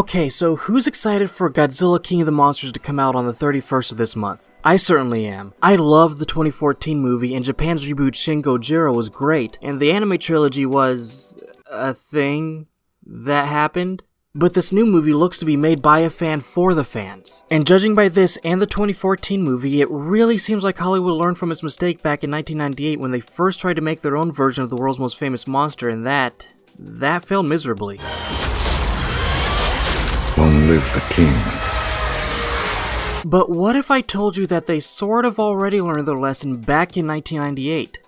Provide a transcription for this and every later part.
Okay, so who's excited for Godzilla King of the Monsters to come out on the 31st of this month? I certainly am. I loved the 2014 movie, and Japan's reboot Shin Gojira was great, and the anime trilogy was a thing that happened. But this new movie looks to be made by a fan for the fans. And judging by this and the 2014 movie, it really seems like Hollywood learned from its mistake back in 1998 when they first tried to make their own version of the world's most famous monster, and that failed miserably. Long live the king. But what if I told you that they sort of already learned their lesson back in 1998?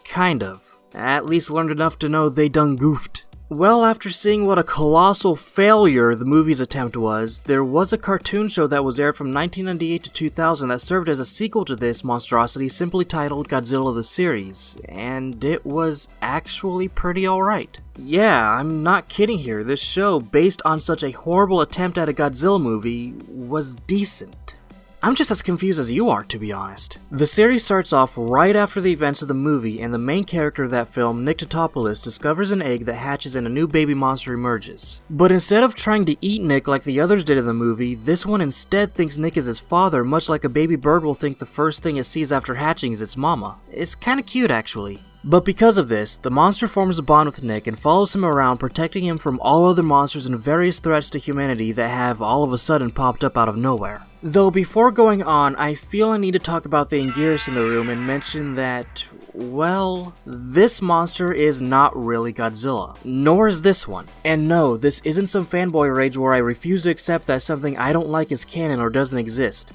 Kind of. At least learned enough to know they done goofed. Well, after seeing what a colossal failure the movie's attempt was, there was a cartoon show that was aired from 1998 to 2000 that served as a sequel to this monstrosity, simply titled Godzilla the Series, and it was actually pretty alright. Yeah, I'm not kidding here, this show, based on such a horrible attempt at a Godzilla movie, was decent. I'm just as confused as you are, to be honest. The series starts off right after the events of the movie, and the main character of that film, Nick Totopoulos, discovers an egg that hatches and a new baby monster emerges. But instead of trying to eat Nick like the others did in the movie, this one instead thinks Nick is his father, much like a baby bird will think the first thing it sees after hatching is its mama. It's kinda cute, actually. But because of this, the monster forms a bond with Nick and follows him around, protecting him from all other monsters and various threats to humanity that have all of a sudden popped up out of nowhere. Though before going on, I feel I need to talk about the Anguirus in the room and mention that, well, this monster is not really Godzilla. Nor is this one. And no, this isn't some fanboy rage where I refuse to accept that something I don't like is canon or doesn't exist.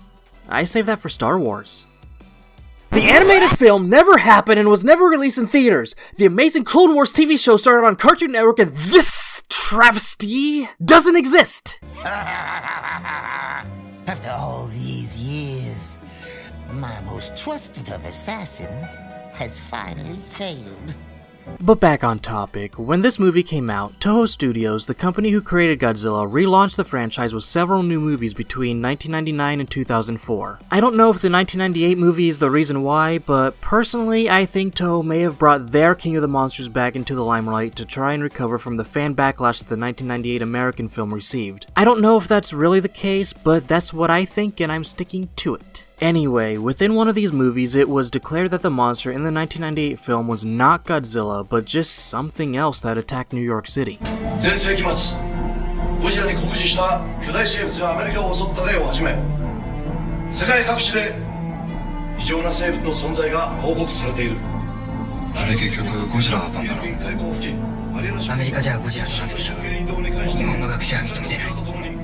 I save that for Star Wars. The animated film never happened and was never released in theaters. The amazing Clone Wars TV show started on Cartoon Network, and this travesty doesn't exist. After all these years, my most trusted of assassins has finally failed. But back on topic, when this movie came out, Toho Studios, the company who created Godzilla, relaunched the franchise with several new movies between 1999 and 2004. I don't know if the 1998 movie is the reason why, but personally I think Toho may have brought their King of the Monsters back into the limelight to try and recover from the fan backlash that the 1998 American film received. I don't know if that's really the case, but that's what I think and I'm sticking to it. Anyway, within one of these movies, it was declared that the monster in the 1998 film was not Godzilla, but just something else that attacked New York City. 前世紀末ゴジラに酷似した巨大生物がアメリカを襲った例をはじめ世界各地で異常な生物の存在が報告されているあれ結局ゴジラだったんだろうアメリカじゃゴジラと名付けた日本の学者は認めてない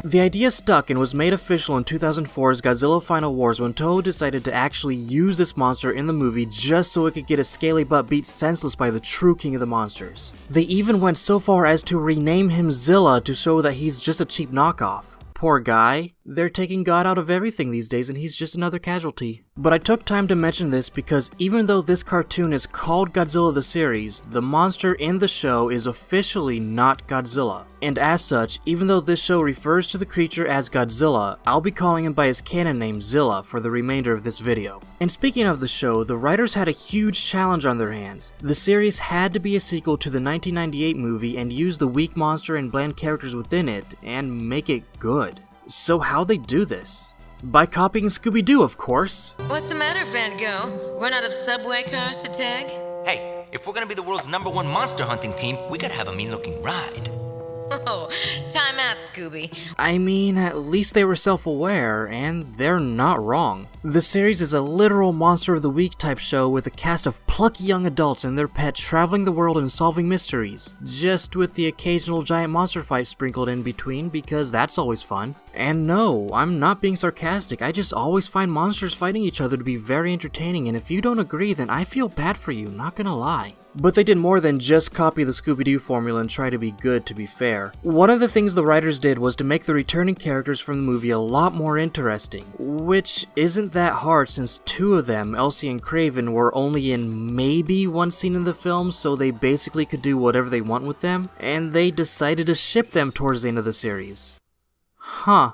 The idea stuck and was made official in 2004's Godzilla Final Wars when Toho decided to actually use this monster in the movie just so it could get a scaly butt beat senseless by the true King of the Monsters. They even went so far as to rename him Zilla to show that he's just a cheap knockoff. Poor guy. They're taking God out of everything these days and he's just another casualty. But I took time to mention this because even though this cartoon is called Godzilla the Series, the monster in the show is officially not Godzilla. And as such, even though this show refers to the creature as Godzilla, I'll be calling him by his canon name Zilla for the remainder of this video. And speaking of the show, the writers had a huge challenge on their hands. The series had to be a sequel to the 1998 movie and use the weak monster and bland characters within it and make it good. So how'd they do this? By copying Scooby-Doo, of course. What's the matter, Van Gogh? Run out of subway cars to tag? Hey, if we're gonna be the world's #1 monster hunting team, we gotta have a mean-looking ride. Oh, time out, Scooby. I mean, at least they were self-aware, and they're not wrong. The series is a literal Monster of the Week type show with a cast of plucky young adults and their pet traveling the world and solving mysteries, just with the occasional giant monster fight sprinkled in between because that's always fun. And no, I'm not being sarcastic, I just always find monsters fighting each other to be very entertaining, and if you don't agree then I feel bad for you, not gonna lie. But they did more than just copy the Scooby-Doo formula and try to be good, to be fair. One of the things the writers did was to make the returning characters from the movie a lot more interesting, which isn't that hard since two of them, Elsie and Craven, were only in maybe one scene in the film, so they basically could do whatever they want with them, and they decided to ship them towards the end of the series. Huh.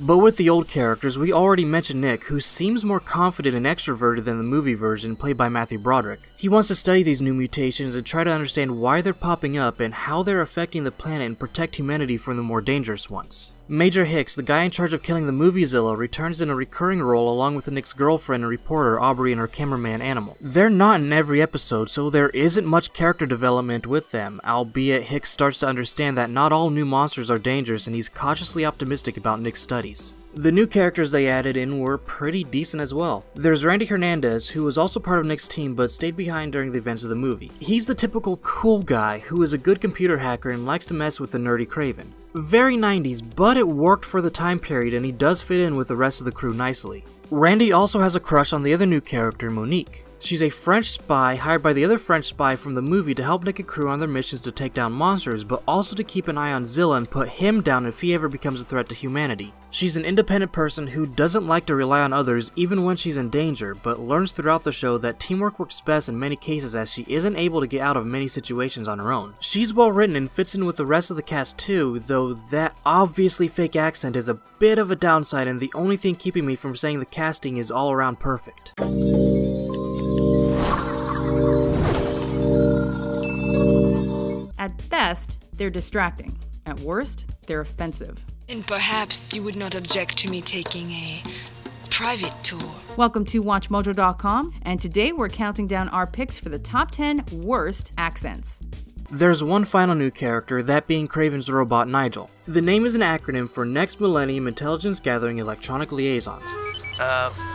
But with the old characters, we already mentioned Nick, who seems more confident and extroverted than the movie version played by Matthew Broderick. He wants to study these new mutations and try to understand why they're popping up and how they're affecting the planet and protect humanity from the more dangerous ones. Major Hicks, the guy in charge of killing the movie Zilla, returns in a recurring role along with Nick's girlfriend and reporter Aubrey and her cameraman Animal. They're not in every episode, so there isn't much character development with them, albeit Hicks starts to understand that not all new monsters are dangerous and he's cautiously optimistic about Nick's studies. The new characters they added in were pretty decent as well. There's Randy Hernandez, who was also part of Nick's team but stayed behind during the events of the movie. He's the typical cool guy who is a good computer hacker and likes to mess with the nerdy Craven. Very 90s, but it worked for the time period and he does fit in with the rest of the crew nicely. Randy also has a crush on the other new character, Monique. She's a French spy hired by the other French spy from the movie to help Nick and crew on their missions to take down monsters, but also to keep an eye on Zilla and put him down if he ever becomes a threat to humanity. She's an independent person who doesn't like to rely on others even when she's in danger, but learns throughout the show that teamwork works best in many cases as she isn't able to get out of many situations on her own. She's well written and fits in with the rest of the cast too, though that obviously fake accent is a bit of a downside and the only thing keeping me from saying the casting is all around perfect. At best, they're distracting. At worst, they're offensive. And perhaps you would not object to me taking a private tour. Welcome to WatchMojo.com, and today we're counting down our picks for the top 10 worst accents. There's one final new character, that being Craven's robot Nigel. The name is an acronym for Next Millennium Intelligence Gathering Electronic Liaison.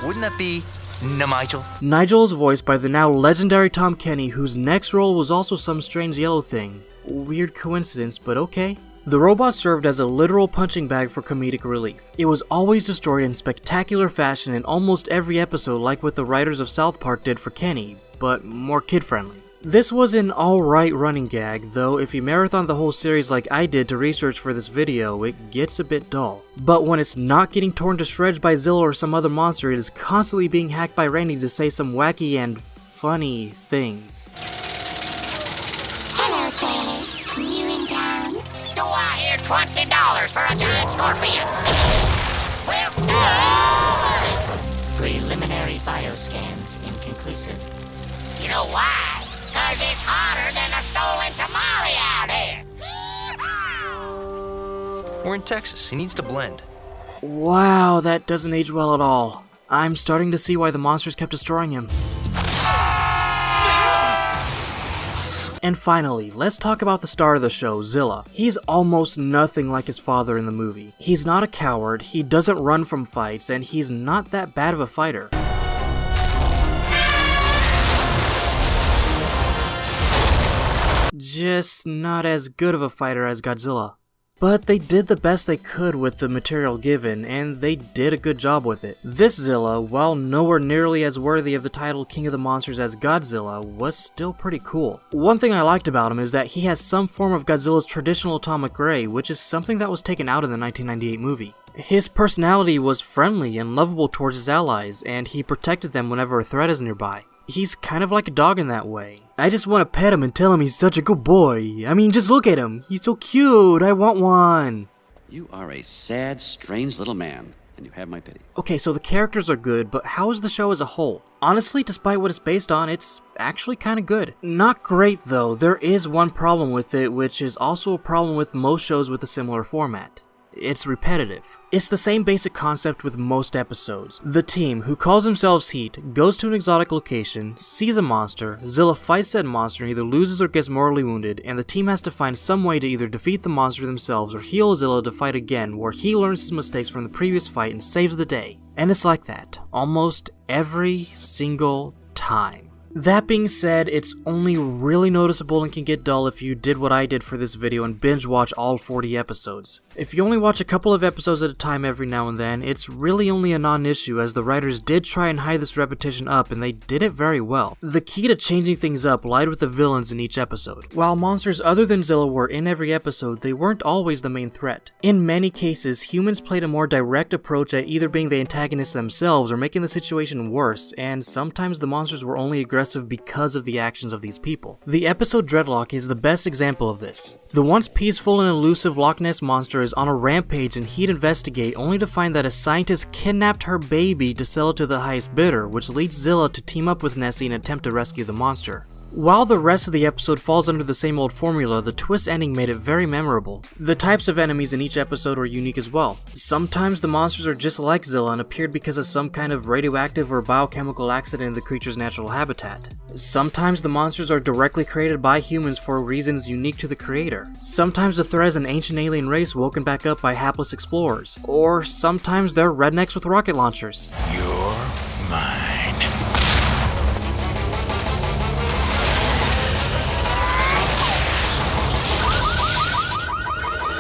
Wouldn't that be Nigel? Nigel is voiced by the now legendary Tom Kenny, whose next role was also some strange yellow thing. Weird coincidence, but okay. The robot served as a literal punching bag for comedic relief. It was always destroyed in spectacular fashion in almost every episode, like what the writers of South Park did for Kenny, but more kid-friendly. This was an alright running gag, though if you marathon the whole series like I did to research for this video, it gets a bit dull. But when it's not getting torn to shreds by Zilla or some other monster, it is constantly being hacked by Randy to say some wacky and funny things. Hello, sailors. New in town? Do I hear $20 for a giant scorpion? Well, Preliminary bioscans inconclusive. you know why? 'Cause it's hotter than a stolen tamale out here. We're in Texas. He needs to blend. Wow, that doesn't age well at all. I'm starting to see why the monsters kept destroying him. And finally, let's talk about the star of the show, Zilla. He's almost nothing like his father in the movie. He's not a coward, he doesn't run from fights, and he's not that bad of a fighter. Just not as good of a fighter as Godzilla. But they did the best they could with the material given, and they did a good job with it. This Zilla, while nowhere nearly as worthy of the title King of the Monsters as Godzilla, was still pretty cool. One thing I liked about him is that he has some form of Godzilla's traditional atomic ray, which is something that was taken out in the 1998 movie. His personality was friendly and lovable towards his allies, and he protected them whenever a threat is nearby. He's kind of like a dog in that way. I just want to pet him and tell him he's such a good boy. I mean, just look at him. He's so cute. I want one. You are a sad, strange little man, and you have my pity. Okay, so the characters are good, but how is the show as a whole? Honestly, despite what it's based on, it's actually kind of good. Not great though. There is one problem with it, which is also a problem with most shows with a similar format. It's repetitive. It's the same basic concept with most episodes. The team, who calls themselves Heat, goes to an exotic location, sees a monster, Zilla fights that monster and either loses or gets mortally wounded, and the team has to find some way to either defeat the monster themselves or heal Zilla to fight again, where he learns his mistakes from the previous fight and saves the day. And it's like that, almost every single time. That being said, it's only really noticeable and can get dull if you did what I did for this video and binge watch all 40 episodes. If you only watch a couple of episodes at a time every now and then, it's really only a non-issue as the writers did try and hide this repetition up and they did it very well. The key to changing things up lied with the villains in each episode. While monsters other than Zilla were in every episode, they weren't always the main threat. In many cases, humans played a more direct approach at either being the antagonists themselves or making the situation worse, and sometimes the monsters were only aggressive aggressive because of the actions of these people. The episode Dreadlock is the best example of this. The once peaceful and elusive Loch Ness monster is on a rampage and he'd investigate only to find that a scientist kidnapped her baby to sell it to the highest bidder, which leads Zilla to team up with Nessie and attempt to rescue the monster. While the rest of the episode falls under the same old formula, the twist ending made it very memorable. The types of enemies in each episode were unique as well. Sometimes the monsters are just like Zilla and appeared because of some kind of radioactive or biochemical accident in the creature's natural habitat. Sometimes the monsters are directly created by humans for reasons unique to the creator. Sometimes the threat is an ancient alien race woken back up by hapless explorers. Or sometimes they're rednecks with rocket launchers. You're mine.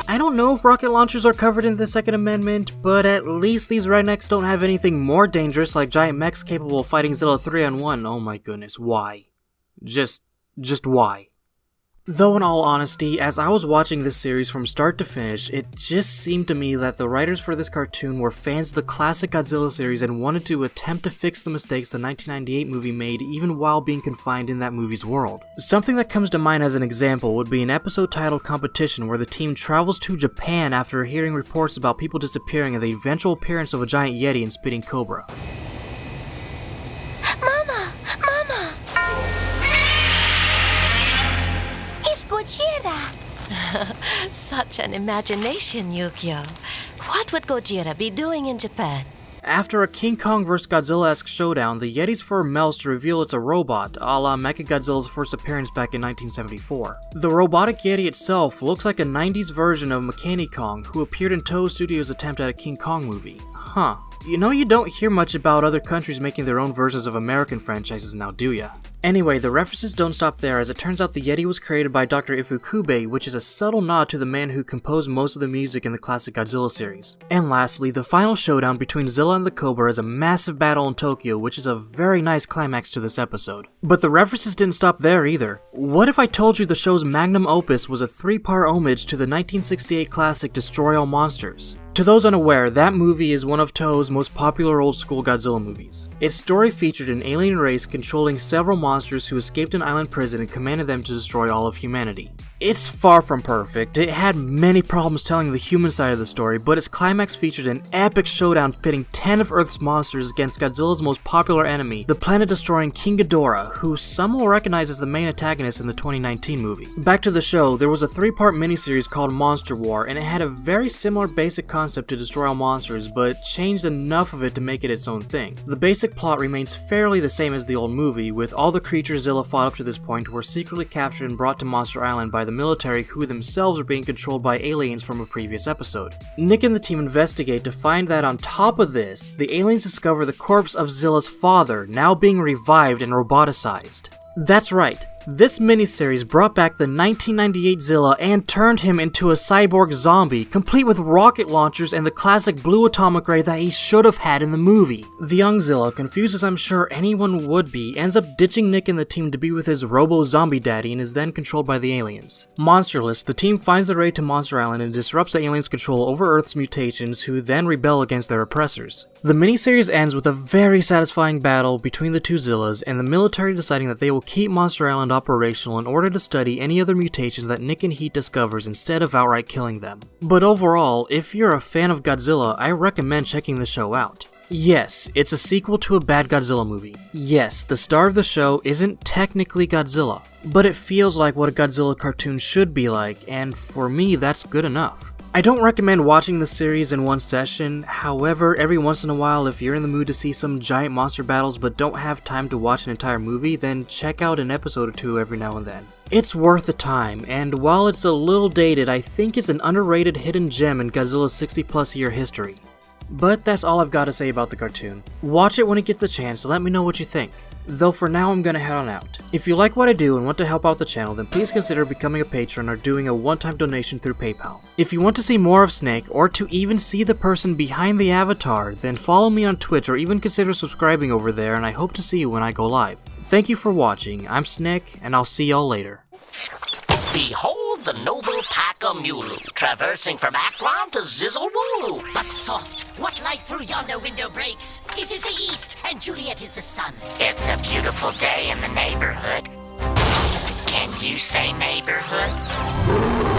I don't know if rocket launchers are covered in the Second Amendment, but at least these rednecks don't have anything more dangerous like giant mechs capable of fighting Zilla 3-on-1. Oh my goodness, why? Just why? Though in all honesty, as I was watching this series from start to finish, it just seemed to me that the writers for this cartoon were fans of the classic Godzilla series and wanted to attempt to fix the mistakes the 1998 movie made even while being confined in that movie's world. Something that comes to mind as an example would be an episode titled Competition where the team travels to Japan after hearing reports about people disappearing and the eventual appearance of a giant Yeti and spitting Cobra. Mama! Mama! It's Godzilla! Such an imagination, Yukio. What would Godzilla be doing in Japan? After a King Kong vs. Godzilla-esque showdown, the Yeti's fur melts to reveal it's a robot, a la Mechagodzilla's first appearance back in 1974. The robotic Yeti itself looks like a 90s version of Mechani-Kong, who appeared in Toho Studios' attempt at a King Kong movie. Huh. You know, you don't hear much about other countries making their own versions of American franchises now, do ya? Anyway, the references don't stop there, as it turns out the Yeti was created by Dr. Ifukube, which is a subtle nod to the man who composed most of the music in the classic Godzilla series. And lastly, the final showdown between Zilla and the Cobra is a massive battle in Tokyo, which is a very nice climax to this episode. But the references didn't stop there either. What if I told you the show's magnum opus was a 3-part homage to the 1968 classic Destroy All Monsters? To those unaware, that movie is one of Toho's most popular old-school Godzilla movies. Its story featured an alien race controlling several monsters who escaped an island prison and commanded them to destroy all of humanity. It's far from perfect. It had many problems telling the human side of the story, but its climax featured an epic showdown pitting 10 of Earth's monsters against Godzilla's most popular enemy, the planet-destroying King Ghidorah, who some will recognize as the main antagonist in the 2019 movie. Back to the show, there was a 3-part miniseries called Monster War, and it had a very similar basic concept to Destroy All Monsters, but changed enough of it to make it its own thing. The basic plot remains fairly the same as the old movie, with all the creatures Zilla fought up to this point were secretly captured and brought to Monster Island by the military, who themselves are being controlled by aliens from a previous episode. Nick and the team investigate to find that on top of this, the aliens discover the corpse of Zilla's father, now being revived and roboticized. That's right. This miniseries brought back the 1998 Zilla and turned him into a cyborg zombie, complete with rocket launchers and the classic blue atomic ray that he should have had in the movie. The young Zilla, confused as I'm sure anyone would be, ends up ditching Nick and the team to be with his robo-zombie daddy and is then controlled by the aliens. Monsterless, the team finds the raid to Monster Island and disrupts the aliens' control over Earth's mutations, who then rebel against their oppressors. The miniseries ends with a very satisfying battle between the two Zillas and the military deciding that they will keep Monster Island operational in order to study any other mutations that Nick and Heat discovers instead of outright killing them. But overall, if you're a fan of Godzilla, I recommend checking the show out. Yes, it's a sequel to a bad Godzilla movie. Yes, the star of the show isn't technically Godzilla, but it feels like what a Godzilla cartoon should be like, and for me that's good enough. I don't recommend watching the series in one session, however, every once in a while if you're in the mood to see some giant monster battles but don't have time to watch an entire movie, then check out an episode or two every now and then. It's worth the time, and while it's a little dated, I think it's an underrated hidden gem in Godzilla's 60+ year history. But that's all I've got to say about the cartoon. Watch it when it gets the chance to let me know what you think. Though for now I'm gonna head on out. If you like what I do and want to help out the channel, then please consider becoming a patron or doing a one-time donation through PayPal. If you want to see more of Snek, or to even see the person behind the avatar, then follow me on Twitch or even consider subscribing over there, and I hope to see you when I go live. Thank you for watching, I'm Snek, and I'll see y'all later. Behold the noble pack of Mulu, traversing from Akron to Zizzlewulu. But soft, what light through yonder window breaks? It is the east, and Juliet is the sun. It's a beautiful day in the neighborhood. Can you say neighborhood?